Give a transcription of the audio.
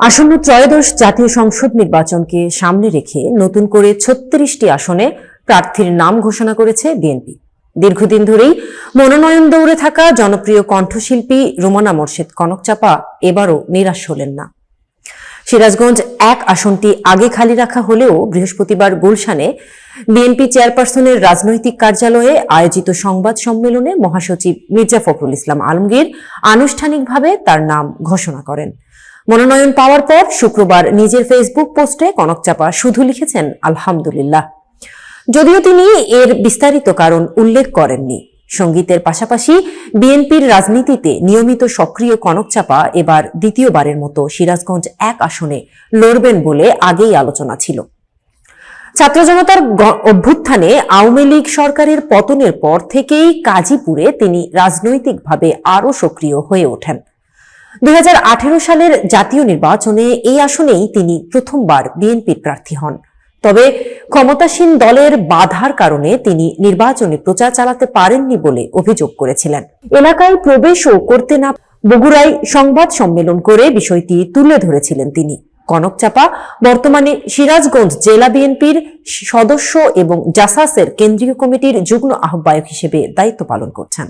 আসন্ন ত্রয়োদশ জাতীয় সংসদ নির্বাচনকে সামনে রেখে নতুন করে ৩৬টি আসনে প্রার্থীর নাম ঘোষণা করেছে বিএনপি। দীর্ঘদিন ধরেই মনোনয়ন দৌড়ে থাকা জনপ্রিয় কণ্ঠশিল্পী রুমানা মোর্শেদ কনকচাপা এবারও নিরাশ হলেন না। সিরাজগঞ্জ ১ আসনটি আগে খালি রাখা হলেও বৃহস্পতিবার গুলশানে বিএনপি চেয়ারপারসনের রাজনৈতিক কার্যালয়ে আয়োজিত সংবাদ সম্মেলনে মহাসচিব মির্জা ফখরুল ইসলাম আলমগীর আনুষ্ঠানিকভাবে তার নাম ঘোষণা করেন। মনোনয়ন পাওয়ার পর শুক্রবার নিজের ফেসবুক পোস্টে কনকচাপা শুধু লিখেছেন আলহামদুলিল্লাহ, যদিও তিনি এর বিস্তারিত কারণ উল্লেখ করেননি। সঙ্গীতের পাশাপাশি বিএনপির রাজনীতিতে নিয়মিত সক্রিয় কনকচাপা এবার দ্বিতীয়বারের মতো সিরাজগঞ্জ ১ আসনে লড়বেন বলে আগেই আলোচনা ছিল। ছাত্র জনতার অভ্যুত্থানে আওয়ামী লীগ সরকারের পতনের পর থেকেই গাজীপুরে তিনি রাজনৈতিকভাবে আরও সক্রিয় হয়ে ওঠেন। ২০১৮ সালের জাতীয় নির্বাচনে এই আসনেই তিনি প্রথমবার বিএনপির প্রার্থী হন। তবে ক্ষমতাসীন দলের বাধার কারণে তিনি নির্বাচনে প্রচার চালাতে পারেননি বলে অভিযোগ করেছিলেন। এলাকায় প্রবেশও করতে না বগুড়ায় সংবাদ সম্মেলন করে বিষয়টি তুলে ধরেছিলেন তিনি। কনকচাপা বর্তমানে সিরাজগঞ্জ জেলা বিএনপির সদস্য এবং জাসাসের কেন্দ্রীয় কমিটির যুগ্ম আহ্বায়ক হিসেবে দায়িত্ব পালন করছেন।